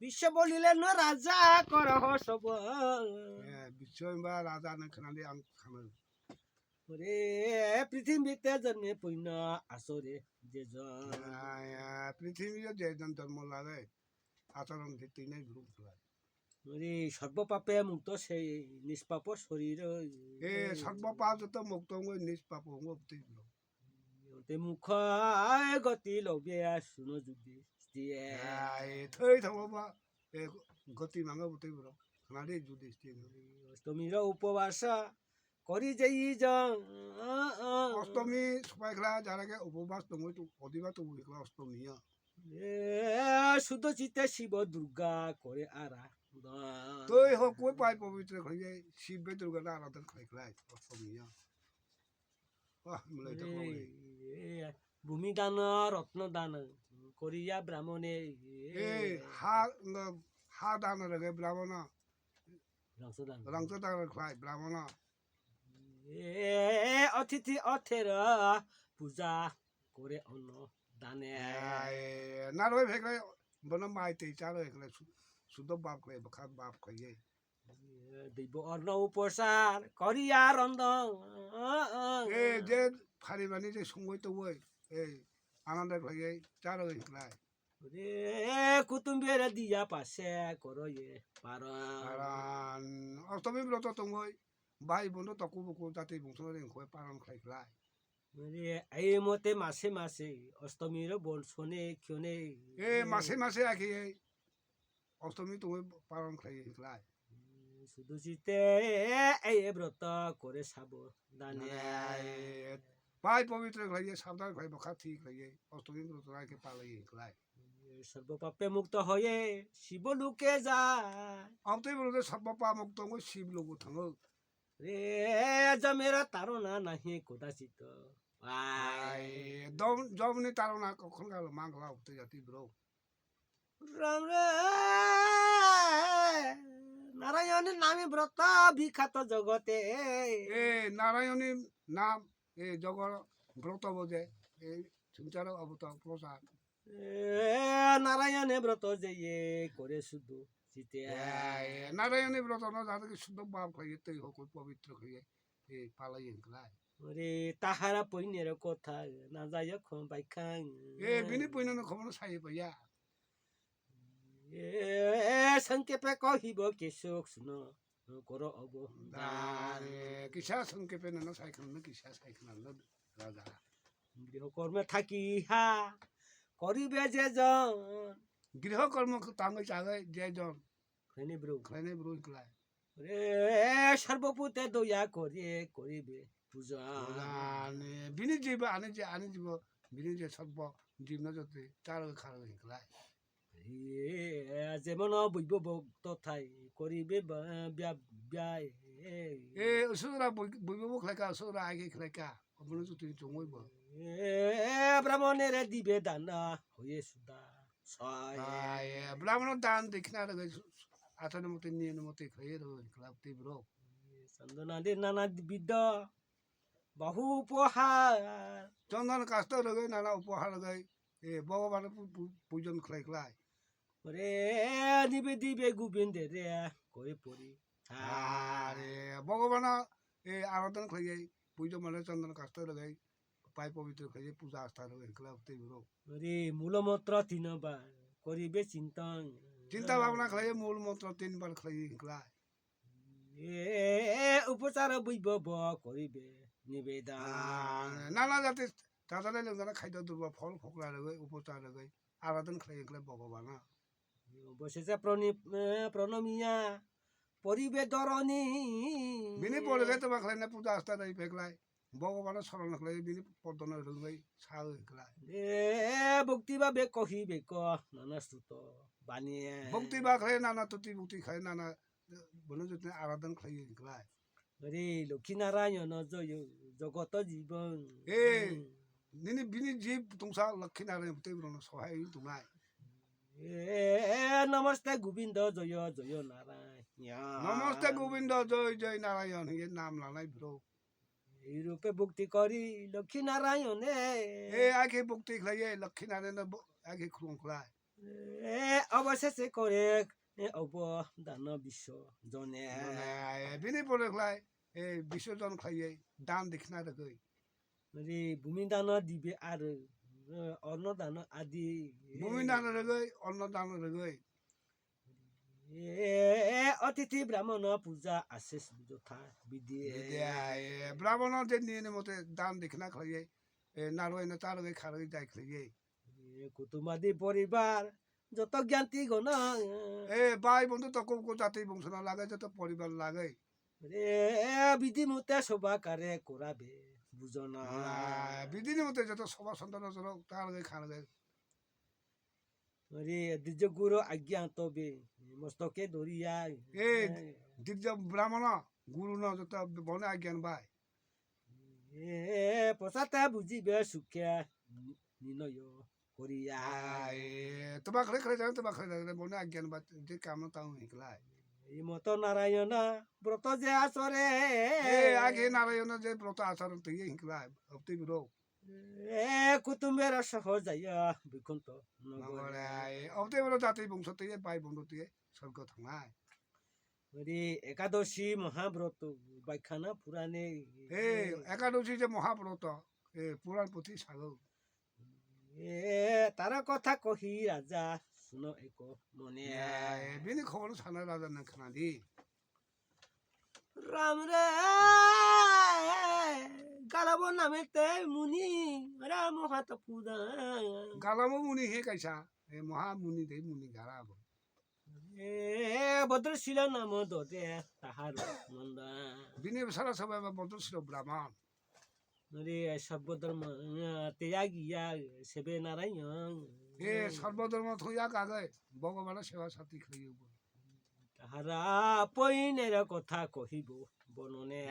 বিশ্ব বলিলেন রাজা করহ সব বিশ্ব বা রাজা খানালি আং খানো রে পৃথিবীতে জন্মে পুণ্য আসরে যে পৃথিবীতে যেজন জন্ম লাগে আচরণ ভিত্তি নেই গ্রুপ রে সর্বপাপে মুক্ত সেই নিষ্পাপ শরীর এ সর্বপাপ যত মুক্ত নিষ্পাপ মুখ গতি লবে শুনো যুদ্ধি থৈ থাকবা গতি মাঙ্গা বুতে বড় খানালি যুধিষ্ঠির অষ্টমীর উপবাস করি যেই অষ্টমী সবাই খেলা যারা উপবাস দङ অদিবা তো অষ্টমীয়া শুদ্ধ চিত্তে শিব দুর্গা করে আরা তুই হোক কই পাই পবিত্র খাইয়ে শিব দুর্গা আরাধন খাই খেলাই অষ্টমীয়া ভূমি দান রত্ন দান করিয়া ব্রাহ্মণে হা দান রে ব্রাহ্মণ রংশদান রংস দান খাই ব্রাহ্মণ অতিথি অথের পূজা করে অন্ন দানে নারই ভেগলাই বন মাই তেই চার এখানে শুদ্ধ বাপ খাই বখাত বাপ খাইয়ে দৈব অন্ন উপসার করিয়া রন্ধন যে ফারি মানি যে সঙ্গই তো ওই এই আনন্দ খাইয়ে চার এখানে কুটুম্বের দিয়া পাশে করো পার অষ্টমী ব্রত তোমাই ভাই বন্ধু তকু বকু জাতি বংশ পালন খাইলাই এই মতে মাসে মাসে অষ্টমীর বর্ষণে ক্ষণে মাসে মাসে আখি অষ্টমী তুমি পালন খাইলাই শুধু শীতে এই ব্রত করে সাব দানে ভাই পবিত্র খাইয়ে সাবধান খাই বখা ঠিক খাইয়ে অষ্টমী ব্রত রাখে পালাই খাই সর্বপাপে মুক্ত হয়ে শিব লোকে যায় অষ্টমী ব্রত সর্বপা মুক্ত শিব লোক থাঙ্গ রে জমেরা তারা নাহি কদাচিত জমনি তারা কখন গেল মাংলা উঠতে জাতি ব্রো রাম রে নারায়ণের নামে ব্রত বিখ্যাত জগতে নারায়ণী নাম জগৎ ব্রত বোঝে এই সংসার অবতার প্রসাদ নারায়ণে ব্রত যে করে শুধু নারায়ণী ব্রত না যাদেরকে শুদ্ধ বাপ খাইয়ে তৈ হোক পবিত্র খাইয়ে পালাই খাই রে তাহারা পৈনের কথা না যায় বাইখাং বিনি পৈন খবর সাই পাইয়া সংক্ষেপে কহিব কেশক শুন কর অব কিসা সংক্ষেপে না সাইখান কিসা সাইখান রাজা গৃহকর্মে থাকি হা করিবে যে জন গৃহকর্ম তাঙ্গই চাগে যে জন খাইনে ব্রু ক্লাই রে সর্বপুতে দয়া করে করিবে পূজা বিনি জীব আনি জীব বিনি যে সর্ব জীব না যতে তার খার ক্লাই যেমন বৈব ভক্ত ঠাই করিবে ব্যয় ওসরা বৈব খাইকা ওসরা আগে খাইকা অবনো যতে চমইব ব্রাহ্মণের দিবে দানা হয়ে সুদা ব্রাহ্মণ দান দেখিনা আঠার মতে নিয়ে মতে খাইয়ে ক্লাব তীব্র চন্দনাদের নানা বিদ্য বহু উপহার চন্দন কাষ্ট লগাই নানা উপহার লগাই ভগবান পূজন খাই খাই রে দিবে দিবে গোবিন্দে রে করে পড়ি ভগবান আরাধন খাইয়ে পুজো মানে চন্দন কাষ্ট লগাই পাই পবিত্র খাইয়ে পূজা আস্থা লগাই ক্লাব তীব্র রে মূলমন্ত্র তিনবার করিবে চিন্তন চিন্তা ভাবনা খাইয়ে মূল মন্ত্র 3 বার খাইয়ে ক্লাই উপচার বৈভব করিবে নিবেদন নানা জাতি তাদের লোকজনে খাদ্য দুর্ব ফল ফকলা লগাই উপচার লগাই আরাধন খাইয়ে গেলে ভগবান অবশেষে প্রণমিয়া পরিবে ধরণী বিনি পড়ে তোমার খাই না পূজা আস্থা দেয় পেকলাই ভগবানের স্মরণ খাই বিনি পদ্ম রঙাই সাল খেলাই ভক্তি ভাবে কহিবে ক নানা শ্রুত বানিয়ে ভক্তি বা খাই নানা তুতি ভক্তি খাই নানা বলে যদি আরাধন খাইয়ে খেলাই রে লক্ষ্মী নারায়ণ জয় জগত জীবন নিনি বিনি জীব তুমসা লক্ষ্মী নারায়ণ ভক্তি সহায় তোমায় নমস্তে গোবিন্দ জয় জয় নারায়ণ নমস্তে গোবিন্দ জয় জয় নারায়ণ এর নাম লালাই ব্রো এই রূপে ভক্তি করি লক্ষ্মী নারায়ণে আগে ভক্তি খাইয়ে লক্ষ্মী নারায়ণ আগে খুন খায় অবশেষে করে অবদান বিশ্ব জনে বিনি পড়ে খেলায় এই বিসর্জন খাইয়ে দান দেখিনা দেখই ভূমি দান দিবে আর অন্নদান আদি ভূমি দান রেগই অন্ন দান রেগই অতিথি ব্রাহ্মণ পূজা আছে যথা বিধি ব্রাহ্মণ যে নিয়ে মতে দান দেখিনা খাইয়ে নারয় না তার খারই দায় খাইয়ে কুটুমাদি পরিবার যত জ্ঞাতি গণ ভাই বন্ধু তক জাতি বংশ না লাগে যত পরিবার লাগে বিধি মতে সবাকারে করাবে বুঝনা বিধি মতে যত সবার সন্তান তার খার দ্বিজ গুরু আজ্ঞা তবে মস্তকে ধরিয়া দিব্য ব্রাহ্মণ গুরু ন যত বনে আজ্ঞান ভাই পচাতে বুঝিবে সুখে নির্ণয় করিয়া তোমাক খেলে জানো তোমাক খেলে বনে আজ্ঞান বা যে কাম তাও শিকলাই এই মত নারায়ণ ব্রত যে আচরে আগে নারায়ণ যে ব্রত আচরণ তুই শিকলাই অতি বিরো কুটুম্বের সহজ যাইয়া বিকুন্ত অতি বিরো জাতি বংশ তুই ভাই বন্ধু তুই স্বর্গ থাঙাই একাদশী মহাব্রত ব্যাখ্যানা পুরাণে একাদশী যে মহাব্রত পুরাণ পুথি সাগর তার কথা কহি রাজা শুনো এক মনে বিনি খবর সানা রাজা না খানা দি রাম রে গালাব নামেতে মুনি রাম হাত পূজা গালামো মুনি হে কাইসা মহামুনি দে মুনি গালাব ভদ্রশীল নাম দে তাহার নন্দা বিনি সারা সবাই বদল ব্রাহ্মণ সর্ব ধর্ম ত্যাগিয়া সেবে নারায়ণ সর্বধর্ম থইয়া কাগে ভগবানের সেবা সাথী খাইব তাহারা পৈনের কথা কহিব বর্ণনে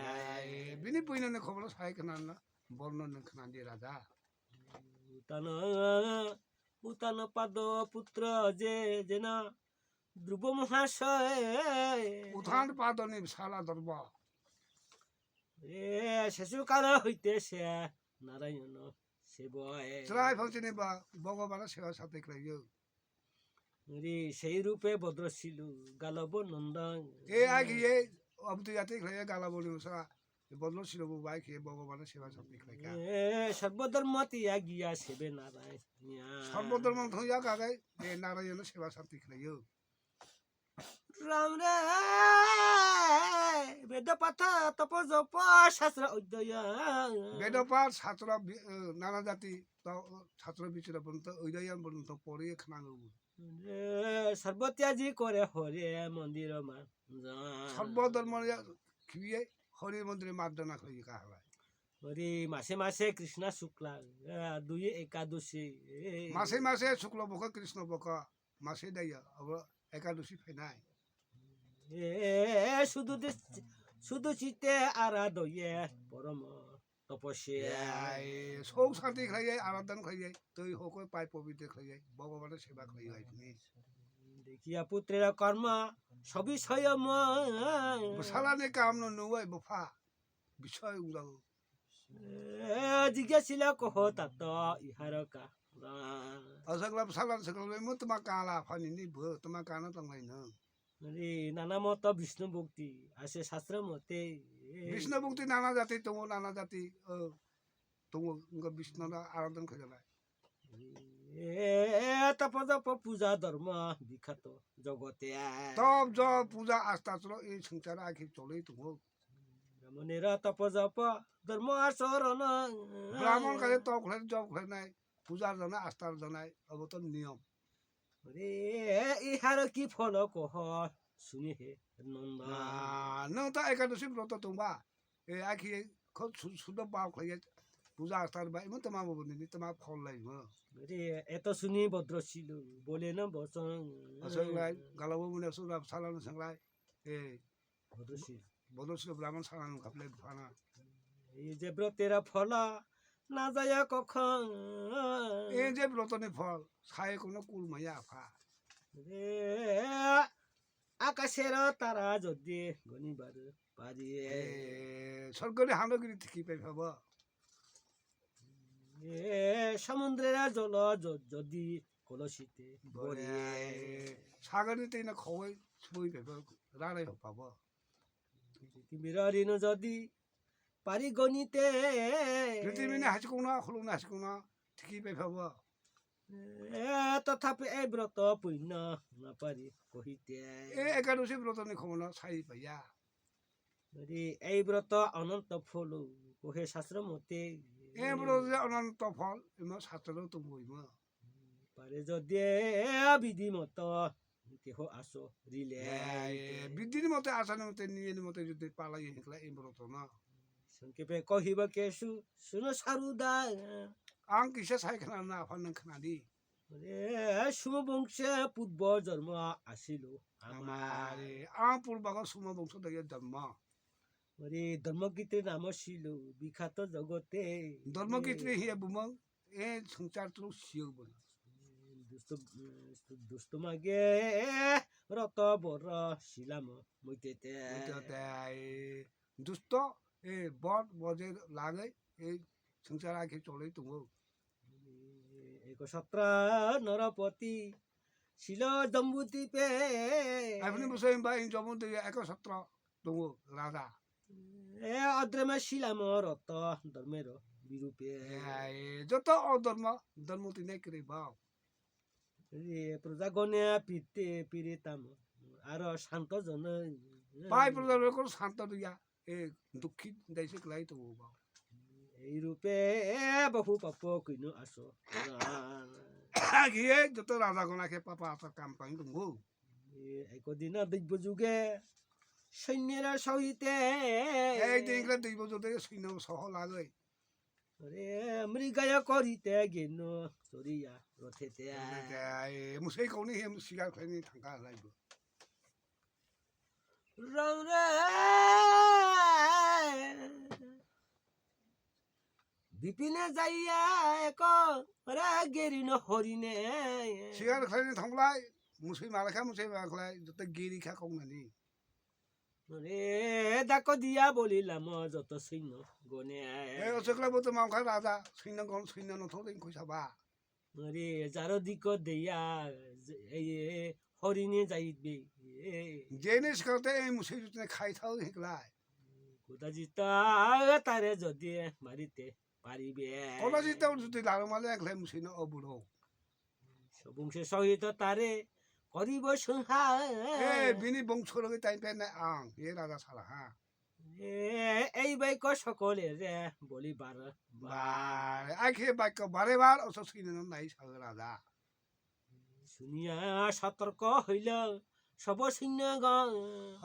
বিনি পইনে খবর সাই খানা না বর্ণন খানা দিয়ে রাজা উতান উতান পাদ পুত্র যে যেন ধ্রুব মহাশয় উঠান পাদনি সালা দর্ব শেষকাল হইতে সে নারায়ণ সেবয় চলাই ফাংশনে বা ভগবানের সেবা সাথে খাইব সেই রূপে ভদ্রশীল গালব নন্দন আগে অবধি জাতি খাইয়ে গালাব নিউসা বদল ছিল ভাই খেয়ে ভগবানের সেবা সাথে খাইকা সর্বধর্ম ত্যাগিয়া সেবে নারায়ণ সর্বধর্ম থইয়া কাগে নারায়ণের সেবা সাথে খাইব রাম রে বেদ পাঠ তপ জপ শাস্ত্র অধ্যয়ন বেদপাঠ ছাত্র নানা জাতি ছাত্র বিচরা পর্যন্ত অধ্যয়ন পর্যন্ত পড়ে খানাগো সর্বত্যাজি করে হরে মন্দির সর্বধর্ম খিয়ে হরি মন্দিরে মার্জনা খাই কাহলা হরি মাসে মাসে কৃষ্ণ শুক্লা দুই একাদশী মাসে মাসে শুক্ল পক্ষ কৃষ্ণ পক্ষ মাসে দাইয়া একাদশী ফেনাই শুধু শুধু চিত্তে আরাধয়ে পরম তপস্যা সৌ শান্তি খাইয়ে আরাধন খাইয়ে তুই হোক পাই পবিত্র খাইয়ে ভগবানের সেবা খাইয়ে তুমি দেখিয়া পুত্রের কর্ম সবই স্বয়ং সালানে কাম নয় বফা বিষয় উড়াও জিজ্ঞাসিল কহ তাত ইহার কা অসগলা সালান সকল মো তোমার কালা ফানি নি ভ তোমার কানা তংলাই ন নানা মত বিষ্ণু ভক্তি আছে শাস্ত্র মতে বিষ্ণু ভক্তি নানা জাতি তোমার নানা জাতি তোমার বিষ্ণু আরাধন খাইলাই তপ জপ পূজা ধর্ম বিখ্যাত জগতে তপ জপ পূজা আস্থা চলো এই সংসার আখি চলে তোমার ব্রাহ্মণের তপ জপ ধর্ম আচরণ ব্রাহ্মণ কাছে তপ খেলে জপ খেলে নাই পূজার জানাই আস্থার জানাই অবতর নিয়ম ইহার কি ফল কহ শুনি হে নন্দন নটা একাদশী ব্রত তোমা এই আখি খুব শুদ্ধ পাও খাইয়ে পূজা আস্থার বা এমন তোমার বন্ধু তোমার ফল লাগব এত শুনি ভদ্রশীল বলে না বচন সংলাই গালাবো মনে সালানো সংলাই ভদ্রশীল বদলছিল ব্রাহ্মণ সালানো খাপলে ফানা এই যে ব্রতের ফল না যায় কখন এই যে ব্রতনে ফল ছায় কোনো কুল মাইয়া আফা আকাশের তারা যদি গণিবার পারি সরকারি হানগিরি ঠিকই পাই ভাব সমুদ্রের জল যদি কলসিতে বরে সাগরে তেনা খই সুই বেবে রাড়াই পাব পৃথিবীর ঋণ যদি পারি গণিতে পৃথিবীনে হাসিকোনা হলুনা হাসিকোনা ঠিকই পাই পাব তথাপি এই ব্রত পুণ্য নাপারি কহিতে একাদশী ব্রতনি খমনা সাই পাইয়া এই ব্রত অনন্ত ফল কহে শাস্ত্র মতে ব্রত অনন্ত ফল ইমা শাস্ত্র তো বইম পারে যদি বিধি মত কেহ আছো রিলে বিদ্যুৎ মতে আসানের মতে নিয়ে মতে যদি পালাই হিকলা এই ব্রত না সংক্ষেপে কহিব কেশু শুনো সারুদা আং কিসে সাই খানা না আফান খানা দি সুবংশে পূর্ব জন্ম আসিল আমার আং পূর্বাগ সুম বংশ দিয়ে জন্ম ধর্মগীতের নাম ছিল বিখ্যাত জগতে ধর্মকীর্তি হিয়ে বুমং এ সংসার তো সিও বল দুষ্ট মাগে রত বর শিলাম মইতেতে দুষ্ট এ বট বজে লাগে এই সংসার আগে চলে তুমি এক সত্র নরপতি শিল দম্বুতি পে আপনি বসে বা এই জমন দিয়ে এক সত্র তুমি রাজা অদ্রেমে শিলাম রত ধর্মের বিরূপে যত অধর্ম ধর্ম তিনে করে বাও প্রজাগণে পিতে পিরিতাম আর শান্ত জন পাই প্রজার শান্ত দিয়া এ দুঃখিত দেশে লাই তো বাও এই রূপে বহু পাপ কইনো আসো গিয়ে যত রাজা গণাকে পাপা আসার কাম পাই তুমি একদিন দিব্য যুগে সৈন্যের সহিতে এই দিনগুলো দুই বছর থেকে সৈন্য সহ লাগে মৃগায় করিতে গেন চরিয়া রথেতে মুসেই কৌনি হে শিকার খাইনি থাকা লাগবে বিপিনে যাইয়া এক গেরিন হরিণে শিকার খাইনি থাকলাই মুসেই মারাখা মুসেই মারাখলাই যত গেরি খা কৌনানি ডাক দিয়া বলিলাম যত সৈন্য গনে এই অশোকলা বলতে মামখা রাজা সৈন্য গণ সৈন্য নথই কইসাবা যার দিক দিয়া এই হরিণে যাইবে জেনে শিকারতে এই মুসেই যদি খাই থাও হিকলাই কোদাজিতা তারে যদি মারিতে পারিবে কোন জিতে যদি লাড়ো মালে একলাই মুসেই না অবুড়ো সবংশে সহিত তারে করিব সংহার বিনি বংশ রগে তাই পে না আং এ রাজা সারা হ্যাঁ এই বাইক সকলে রে বলিবার আখে বাক্য বারে বার অস সৈন্য নাই সাগর রাজা শুনিয়া সতর্ক হইল সব সৈন্যগণ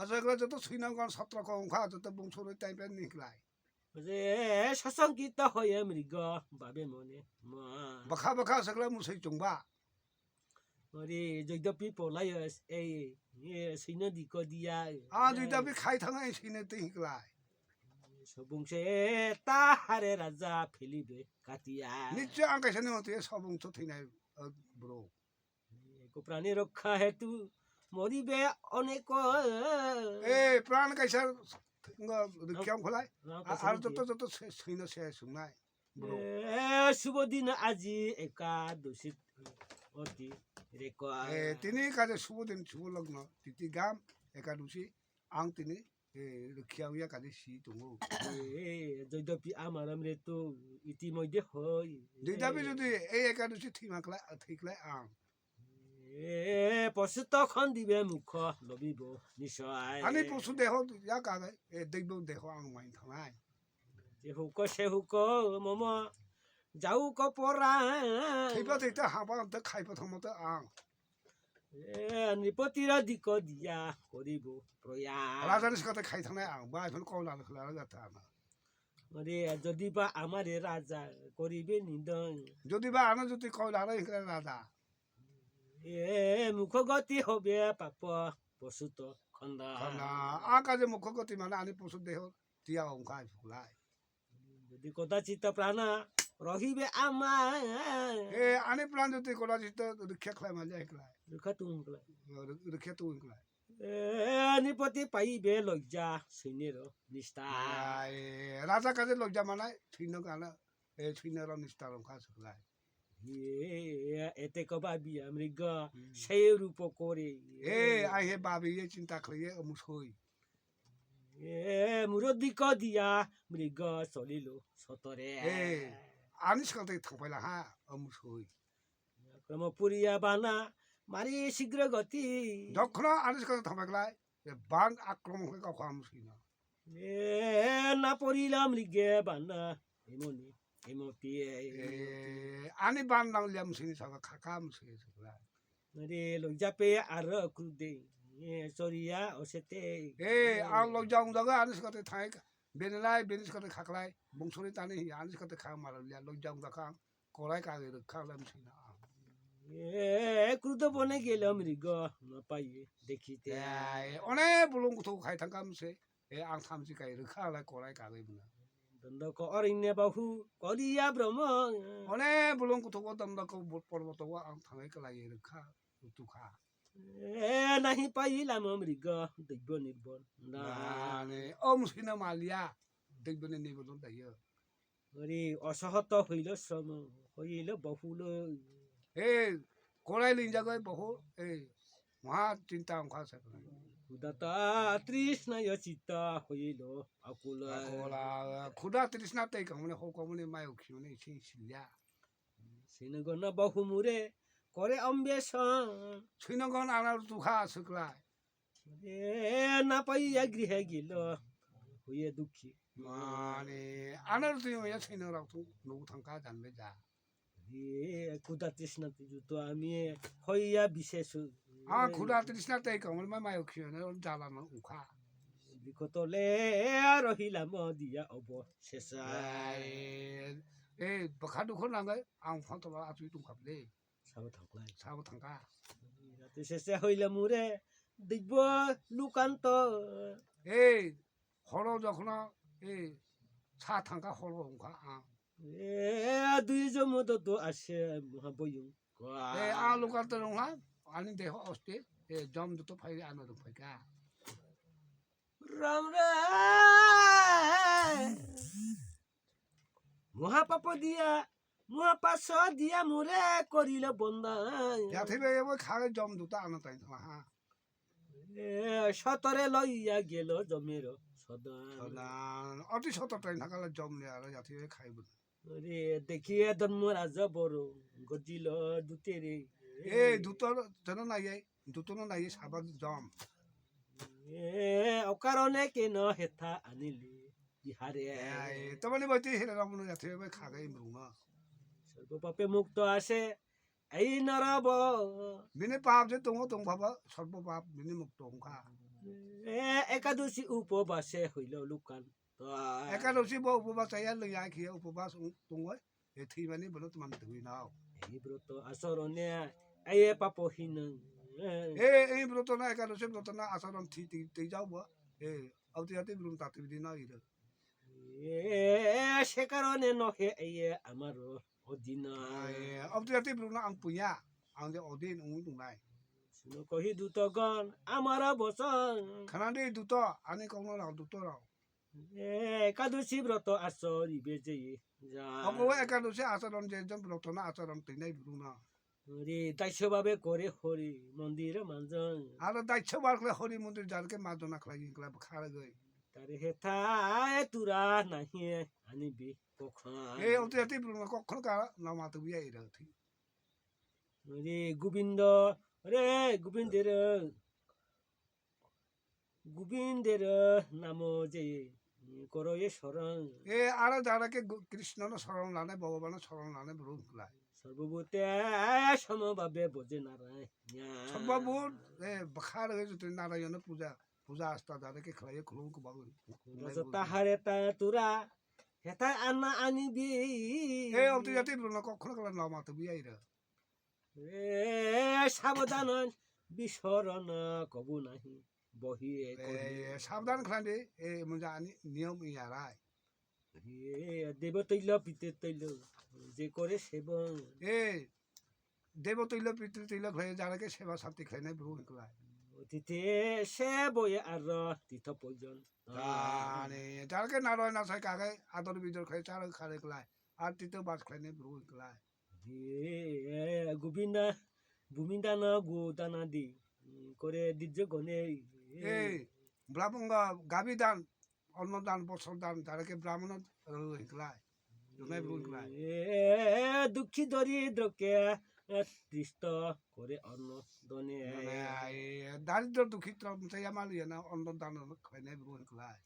অশোকলা যত সৈন্যগণ সত্র কংখা যত বংশ রগে তাই পে নিকলাই সশঙ্কিত হয়ে মৃগ বাবে মনে বখা বখা অশোকলা মুসেই চুংবা যদ্যপি পলাই এই সৈন্য দিক দিয়া দুইটা খাই থাকা এই সৈন্যতে হিকলাই সবংশে তাহারে রাজা ফেলিবে কাটিয়া নিশ্চয় আং কাইসানি মতে সব বংশ থিনাই ব্রো প্রাণী রক্ষা হেতু মরিবে অনেক প্রাণ কাইসার রক্ষাম খোলাই আর যত যত সৈন্য শেষ শুনাই শুভ দিন আজি একাদশী অতি তিনি কাজে শুভ দিন শুভ লগ্ন তিথি গাম একাদশী আং তিনি রক্ষা হইয়া কাজে সি তুমু যদ্যপি আমার মৃত্যু ইতিমধ্যে হই দুইটাপি যদি এই একাদশী থিমাকলাই ঠিকলাই আং পশু তখন দিবে মুখ লবিব নিশ্চয় আনি পশু দেহ ইয়া কাগে দৈব দেহ আং মাইন থানাই যে হুক সে হুক মম যাও কপরা খাইবা দিতে হাবা খাইবা থমতে আং নৃপতির দিক দিয়া করিব প্রয়াস রাজার সাথে খাই থানাই আং বা এখন কলা খোলা যাতে আনা যদি বা আমার রাজা করিবে নিদন যদি বা আনা যদি কয়লা হিকলে রাজা মুখগতি হবে পাপ পশুত খন্দ কাজে মুখগতি মানে আনি পশু দেহ তিয়া অংকাই ফুলাই যদি কদাচিত প্রাণ রহিবে আমার আনি প্রাণ যদি কদাচিত রক্ষা খাই মাঝে হিকলাই রক্ষা তুমি রক্ষা তো হিকলাই নৃপতি পাইবে লজ্জা সৈন্যের নিষ্ঠা রাজা কাজে লজ্জা মানায় সৈন্য গানা সৈন্যর নিষ্ঠা অংকা শুকলাই এতে কবা বিয়া মৃগ সেই রূপ করে আই হে বাবি চিন্তা খাইয়ে মুসই মুরদি ক দিয়া মৃগ চলিল সতরে আনিস কাতে থাকবাইলা হা মুসই ক্রমপুরিয়া বানা মারি শীঘ্র গতি যখন আনিস কাতে থাকবাইলাই বান আক্রমণ হয়ে কাউকে মুসই না না পড়িলাম মৃগে বানা এমনি এমতি আনি বান নাংলিয়া মুসিনি সাবা খাকা মুসই রে লজ্জাপে আর ক্রুদে চরিয়া অসেতে আং লজ্জাং জাগা আনিস কাতে থাই বেনলাই বেনিস কাতে খাকলাই বংশনি তানি আনিস কাতে খা মারলিয়া লজ্জাং জাগা কলাই কাগে খালাম সিনা ক্রুদ বনে গেল মৃগ পাইয়ে দেখিতে অনেক বুলুং কুথু খাই থাকা মুসে আং থামসি গাই রখালাই কলাই কাগে বুনা দন্দক অরণ্য বাহু করিয়া ব্রহ্ম অনেক বুলুং কুথু দন্দক পর্বত আং থাঙাই কলাই রখা তুখা নাহি পাইলাম মৃগ দৈব নির্বন মুসিনা মালিয়া দেখবেন নিবদন দাইয় ওরে অসহত হইল শ্রম হইল বহুল কলাই লিন জাগায় বহু মহা চিন্তা অংখা সাকলাই উদাতা তৃষ্ণায় চিত্ত হইল আকুল খুদা তৃষ্ণা তাই কামনে হো কামনে মায় উখিমনে ইসি সিলিয়া সিনগণ বহুমুরে করে অম্বেষণ ছুইনগণ আনার তুখা সকলাই না পাইয়া গৃহে গেল হইয়ে দুঃখী মানে আনার তুই মাইয়া ছুইন রাখতো নৌ থাঙ্কা জানবে যা ক্ষুদা তৃষ্ণা তো আমি হইয়া বিশেষ খুদা তৃষ্ণা তাই কামনে মায় উখিমনে জ্বালানো উখা বিকতলে রহিলাম দিয়া অবশেষ বখা দুখন নাঙে আং ফান্তবা আতুই তুখাবলে সাব থাকলাই সাব থাঙ্কা রাতে শেষে হইলে মুরে দিব্য লুকান্ত হর যখন ছা থাঙ্কা হর উখা দুই জমদ তো আসে মহাবয়ুং লুকান্ত রঙা আনি দেহ অস্তে জম দুটো ফাই আনো ফাইকা রাম রে মহাপাপ দিয়া মহাপাশ দিয়া মোরে করিল বন্দাই যাথিবে ওই খাগে জম দুটো আনো তাই হা সতরে লইয়া গেল জমের সদা অতি সততাই থাকালে জম নে আর যাথিবে খাইব রে দেখিয়ে ধর্মরাজ বড় গজিল দুতেরে দুটোর যেন নাই দুটো নাই সাবা জম অকারণে কেন হেথা আনিলি ইহারে তোমার বইতে হেরে রামন যাথিবে খাগে মরুনা সর্বপাপে মুক্ত আসে এই নরব বিনে পাপ যে তোম ভাবা সর্ব পাপ বিনে মুক্ত হংখা একাদশী উপবাসে হইল লুকান একাদশী ব উপবাস আইয়া লইয়া খেয়ে উপবাস তোময় থি মানে বলো তোমার ধুই নাও এই ব্রত আচরণে এয়ে পাপহীন এই ব্রত না একাদশী ব্রত না আচরণ থি তি যাও বা আউতিয়াতে ব্রুন তাতে দিন না ইরে সে কারণে নহে এয়ে আমার অধীন আউতিয়াতে ব্রুন আং পুয়া আং যে অধীন উং দুনাই শুনো কহি দূতগণ আমার বচন খানা দে দুত আনি কম রাও দুত রাও একাদশী ব্রত আচরিবে যে অকো একাদশী আচরণ যে ব্রত না আচরণ তিনাই ব্রুন রে দাস্যভাবে করে হরি মন্দির মানজন আর দাইছ বারলে হরি মন্দির যারকে মাদনা খাই গলা খাড়া গই তারে হেথা তুরা নাহি আনিবি কখন অতিয়াতে ব্রুন কখন কা নামাতে বিয়া ইরা থি রে গোবিন্দ রে গোবিন্দের নাম যে করো এ শরণ আর যারাকে কৃষ্ণ শরণ লানে ভগবান শরণ লানে ব্রুন খোলা সর্বভূতে সমভাবে বোঝে নারায়ণ সর্বভূত বখার হয়ে যেতে নারায়ণ পূজা আস্থা যারাকে খেলাইয়ে খুলুম কুবাবু তাহারে তা তোরা হেতা আনা আনিবি অতিয়াতে ব্রুন কখন কালা নামাতে বিয়া ইরা সাবধান বিস্মরণ কবু নাহি বহিয়ে সাবধান খান্ডে মজা নিয়ম ইয়ারাই দেব তৈল পিতে তৈল যে করে সেবন দেব তৈল পিতৃ তৈল খাই যারাকে সেবা শান্তি খাই নাই ব্রু নিকলাই অতিথে সে বয়ে আর তীর্থ প্রয়োজন যারাকে নারায়ণ আছে কাকে আদর বিদর খাই চার খারে কলাই আর তৃতীয় বাস খাই নাই ব্রু নিকলাই গোবিন্দা ভূমিদানা গোদানা দি করে দিজ্য গনে এই ব্রাহ্মণগা গাবি দান অন্ন দান বছর দান যারাকে ব্রাহ্মণ হিকলায় জনাই ব্রু হিকলায় দুঃখী দরিদ্রকে তৃষ্ট করে অন্ন দনে দারিদ্র দুঃখিত তাই আমার ইয়ে না অন্ন দান খাইনাই ব্রু হিকলায়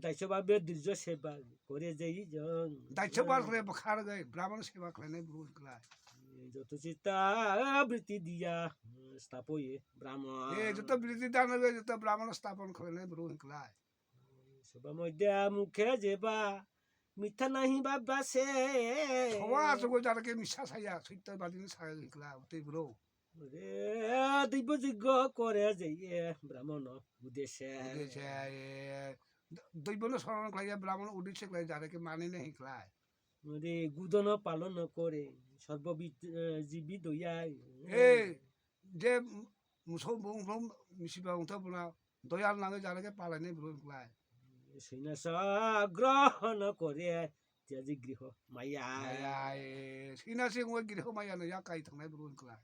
দায়িত্বভাবে দীর্ঘ সেবা করে যেই জন দায়িত্ব বার করে খার গাই ব্রাহ্মণ সেবা খাইনাই ব্রু হিকলায় যত চিত্তা বৃত্তি দিয়া স্থাপয়ে ব্রাহ্মণ যত বৃদ্ধি দান হবে যত ব্রাহ্মণ স্থাপন খাইনাই ব্রু হিকলায় সবার মধ্যে মুখে যেবা মিথ্যা নাহি বাবাসে সবার আছে যারাকে মিশা ছাইয়া সত্যবাদী ছায়া হিকলা তুই ব্রু দৈবযজ্ঞ করে যাইয়ে ব্রাহ্মণ উদ্দেশ্যে দৈবন স্মরণ খাইয়া ব্রাহ্মণ উদ্দেশ্যে খাই যারাকে মানে না হিকলায় গুদন পালন করে সর্ববিদ জীবী দয়াই এই যে মুসৌ বুং মিশিবা উঠা বোনা দয়াল নাঙে যারাকে পালাইনাই ব্রু হিকলায় সৈন্যাস গ্রহণ করে ত্যাজি গৃহ মাইয়া সিনাসি ওই গৃহ মাইয়া নয়া কাই থাংনাই ব্রু হিকলায়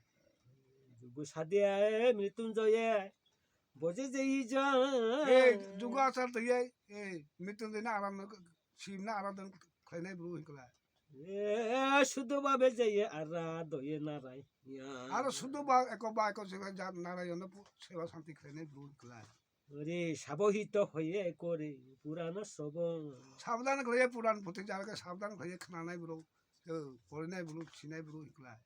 যুগ সাদিয়া মৃত্যুঞ্জয়ে বজে যেই এই যুগ আচার তৈয়াই এই মৃত্যুঞ্জয় না আরাম শিব না আরাধন খাইনাই ব্রু হিকলায় শুদ্ধ ভাবে যাইয়ে আর দয়ে নারাই আর শুধু বা এক নারায়ণ সেবা শান্তি খাইনাই ব্রু হিকলায় রে সাবহিত হয়ে করে পুরাণ শ্রবণ সাবধান খাইয়ে পুরাণ পুঁথি যারাকে সাবধান খাইয়ে খানাই ব্রু পড়িনাই ব্রু ছিনাই ব্রু হিকলায়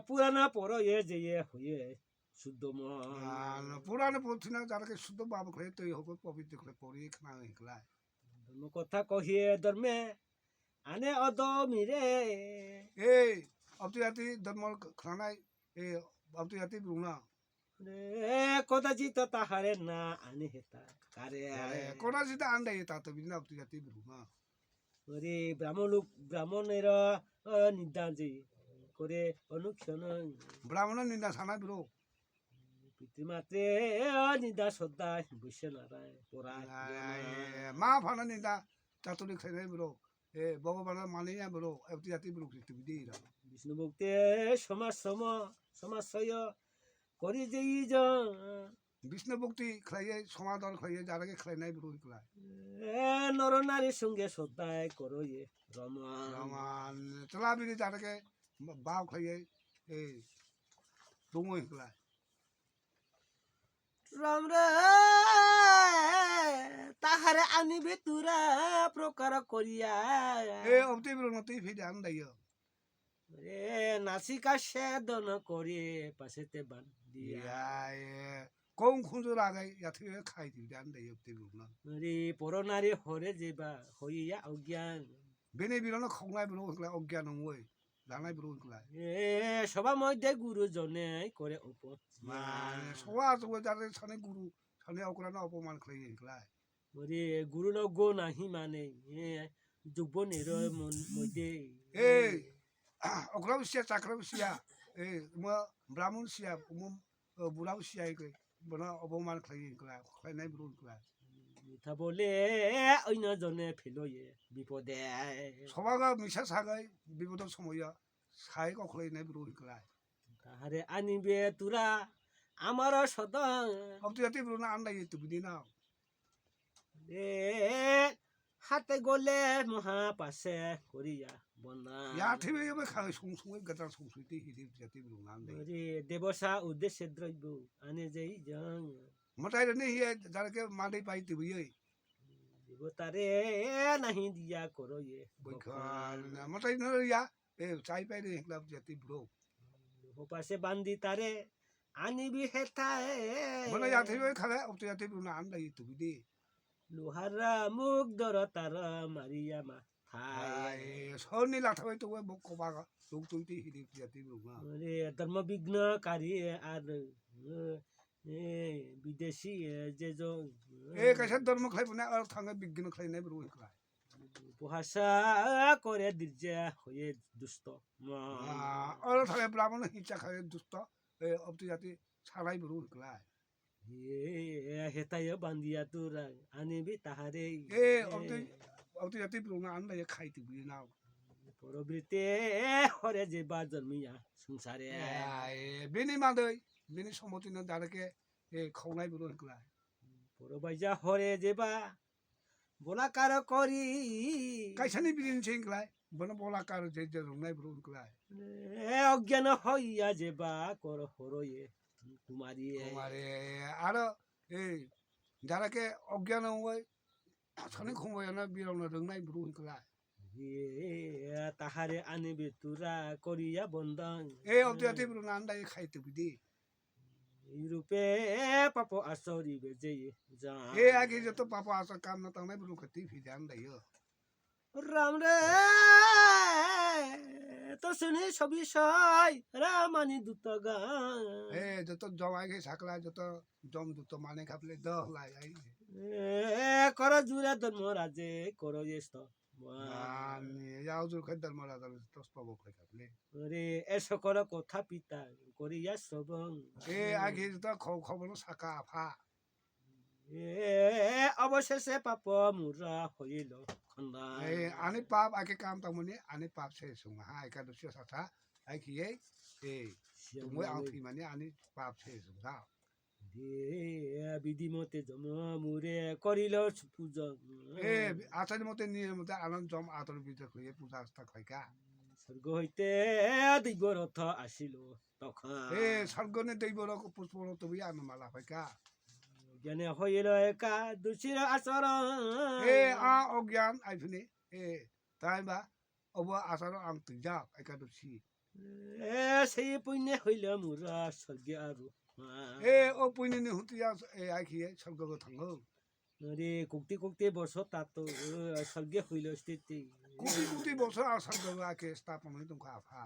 পুরানা পর যে হয়ে শুদ্ধ মন পুরাণ পুঁথি না যারাকে শুদ্ধ বাবু খাইয়ে তৈ হোক পবিত্র করে পড়ি খানা হিকলায় ধর্ম কথা কহিয়ে ধর্মে আনে অদমিরে এই অবতি ধর্ম খানাই এই অবতি ব্রু না কদাচিত তাহারে না আনি হেতা কারে কোনা যেটা আন্দাই তা তো বিনা অবতি ব্রু না ওরে ব্রাহ্মণের নিন্দা যে করে অনুক্ষণ ব্রাহ্মণ নিন্দা সানাই ব্রু পিতৃমাত্রে নিন্দা শ্রদ্ধা বৈশ্য নারায় পড়া মা ফানা নিন্দা চাতুরি খাইনাই ব্রু ভগবানের মানে না ব্রু অবতি ব্রু তুমি দিই বিষ্ণু ভক্তে সমাজয় করি যেই বিষ্ণু ভক্তি খাইয়ে সমাদর খাইয়ে যারাকে খাইনাই ব্রু হিকলায় নর নারীর সঙ্গে শ্রদ্ধায় করো রমান রমান চলাবিরি যারাকে বাউ খাইয়ে এই তুমো হিকলায় রাম রে তাহারে আনিবে তুরা প্রকার করিয়া অবতি ব্রু নতি ফিরে আন্দাই রে নাসিকা সেদন করে পাশেতে বান দিয়া কম খুঁজোর আগে ইয়াতে খাই দিবি আন্দাই অবতি ব্রু না রে পরনারী হরে যেবা হইয়া অজ্ঞান বেনে বিরনো খংনাই ব্রু হিকলায় অজ্ঞান নমই জানাই ব্রু হিকলায় সবার মধ্যে গুরুজনে করে মানে সবার যাদের সানে গুরু সানে অকরানো অপমান খাইয়ে হিকলায় ওরে গুরু গো নাহি মানে যুবনের মধ্যে এই অকরাও সিয়া চাকরাও সিয়া এই ব্রাহ্মণ সিয়া বুড়াও সিয়া বনা অপমান খাইয়ে হিকলায় খাইনাই ব্রু হিকলায় মিথ্যা বলে অন্যজনে ফেলয়ে বিপদে সবাগা মিশা সাগাই বিপদের সময় সাই কখলাইনাই ব্রু হিকলায় তাহারে আনিবে তুরা আমার সদন অবতি ব্রু না আন্দাই তুমি দি নাও হাতে গলে মহা পাশে করিয়া বনা ইয়াথিবে এবে খাই সংসুই গাতার সংসুইতে হিদি জাতি ব্রু না আন্দাই দেবসা উদ্দেশ্যে দ্রব্য আনে যেই জং মতাই রে হিয়ে যারকে মাটি পাই তুমি দেবতারে নাহি দিয়া করো বৈখান মতাই ন ইয়া চাই পাই রে হিকলা জাতি ব্রু পাশে বান্ধি তারে আনিবি হেতায় বলে ইয়াথিবে খালে অবতি জাতি ব্রু না আন্দাই তুমি দি লোহারা মুখ ধর তারা মারিয়া মা থাই সনি লাথাবে তো মুখ কবাগা লোক তুইতে হিদি জাতি ব্রু না ধর্ম বিঘ্নকারী আর বিদেশি যে কাছে ধর্ম খাইব না আর থাঙ্গে বিজ্ঞান খাই নাই ব্রু হিকলায় উপহাসা করে দির্জা হয়ে দুষ্ট আর থাঙ্গে ব্রাহ্মণ হিংসা খাই দুষ্ট অবতি জাতি ছাড়াই ব্রু হিকলায় হেতায় বান্ধিয়া তোর আনিবি তাহারে অবতি জাতি ব্রু না আন্দাই খাইতে বুঝি নাও পরবৃত্তে হরে যেবা জন্মিয়া সংসারে বেনি মাदै বেনি সম্মতিनो दारके खावनाय बुरु होनलाय পরবাইজা হরে যেবা বলাকার করি कायसानि बिदिन सेंलाय बन बलाकार जे जे रंनाय बुरु होनलाय অজ্ঞান হইয়া যেবা কর হরয়ে কুমারী मारे आरो दारके अज्ञान होय सनि खमयाना बिरावनो रोंनाय बुरु होनलाय তাহারে আনিবে তুরা করিয়া বন্ধন अब्दियाते बुरु नांदाय खायते बिदि রূপে পাপ আচরিবে যে যা आगे जतो पापा आसा काम न तांनाय बुरु खति फिदान दायो রাম রে তো শুনে সবই সয় রামানি দুত গান जतो जमाय के साकला जतो जम दुतो माने खापले द लाई आई কর জুরে ধর্ম রাজে কর এস্ত माने याउजु खदर मरा दल तस पाबो खापले রে এসো কর কথা পিতা করিয়া শ্রবণ आगे जतो खबर साका आफा অবশেষে পাপ মুরা হইল খন্দান आने पाप आके काम तमने आने पाप से सुंगा हाय का दुष्य साथा आई किए तुमwe आंथि माने आने पाप से सुंगा বিধি মতে জম মুরে করিল পূজন आचार्य मते नियम मते आनंद जम आदर बिजय करिए पूजा आस्था खैका স্বর্গ হইতে দৈব রথ আসিল তখন स्वर्गने दैवर को पुष्पनो तबि आनमाला खैका জ্ঞানে হইল একা দুচির আচরণ अज्ञान आइफने ताइबा अब आचार आं तिजा एकादशी সেই পুণ্যে হইল মুরা স্বর্গে আৰু ओ पुइने हुतिया आखिए स्वर्ग को थांगो রে কুক্তি কুক্তি বর্ষ তাত স্বর্গে হইল স্থিতি कुटी कुटी बसो आ स्वर्ग आके स्थापन होई तुमका आफा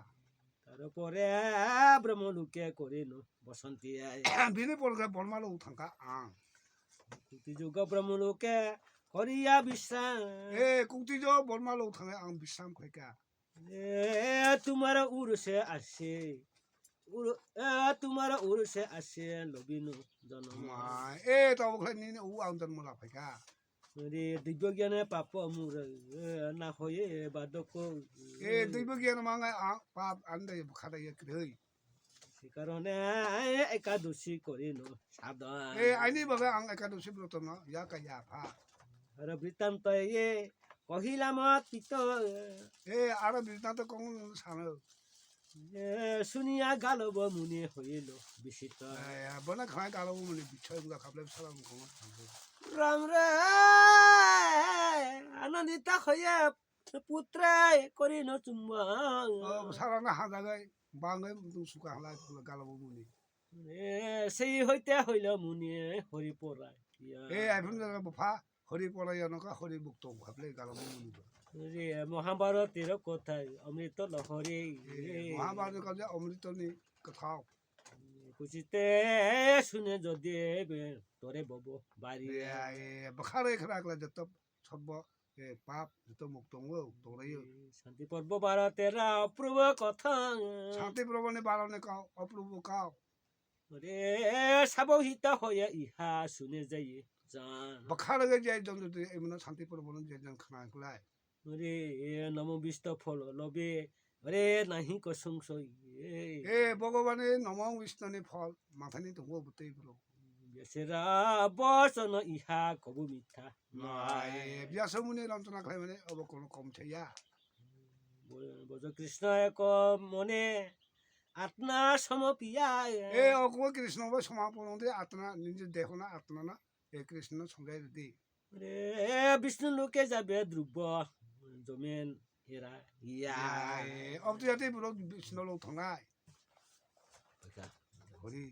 তারপরে ব্রহ্মলোকে করিল বসন্তি बिने परगा बर्मालो थांका आं কুক্তি যুগ ব্রহ্মলোকে করিয়া বিশ্রাম कुटी जो बर्मालो थांगा आं विश्राम खैका তোমার উরসে আসে তোমার উরসে আসে লবিনু জন্ম तब खैनि उ आं जन्म ला खैका রে দিব্য জ্ঞানে পাপ মুর না হয়ে বাদক दैव ज्ञान मांगा आं पाप आंदे खादाय दै সে কারণে একাদশী করিল সাধন आइनि बगा आं एकादशी व्रत न या का या फा আর বৃত্তান্ত কহিলাম পিত आरो बिना तो कोन सानो শুনিয়া গালব মুনি হইল বিচিত बना खाय गालो मुनि बिछय बुगा खाबले सालाम कोन রাম রে আনন্দিত হইয়া পুত্র করিল চুম্বন साराना हाजागाय बाङै मुदु सुका हला गालो मुनि সেই হইতে হইল মুনি হরি পরায় आइफुन बफा हरि पराय नका हरि मुक्त खाबले गालो मुनि রে মহাভারতের কথায় অমৃত লহরে महाभारत का जे अमृतनी कथा খুশিতে শুনে যদি তোরে বব বাড়ি बखारे खराकला जत सब पाप जत मुक्त हो तोरय শান্তি পর্ব ভারতের অপূর্ব কথা शांति प्रभुने बारने का अपूर्व का রে সাবহিত হয়ে ইহা শুনে যাই জান बखारे के जे जन एमना शांति प्रभुने जे जन खाना खलाय রে নম বিষ্ণু ফল লবে রে নাহি ক সংশয় भगवाने नमो विष्णुने फल माथानि दंगो बुतै ब्रो বেসেরা বচন ইহা কবু মিথ্যা व्यासमुनि रचना खाय माने अब कोनो कम छैया বজ কৃষ্ণ এক মনে আত্মা সমপিয়া अको कृष्ण ब समापन दे आत्मा निजे देखना आत्मा ना कृष्ण संगाय दे রে বিষ্ণু লোকে যাবে ধ্রুব জমেন হেরা ইয়া अब तो जाते ब्रो विष्णु लो थंगाय हरि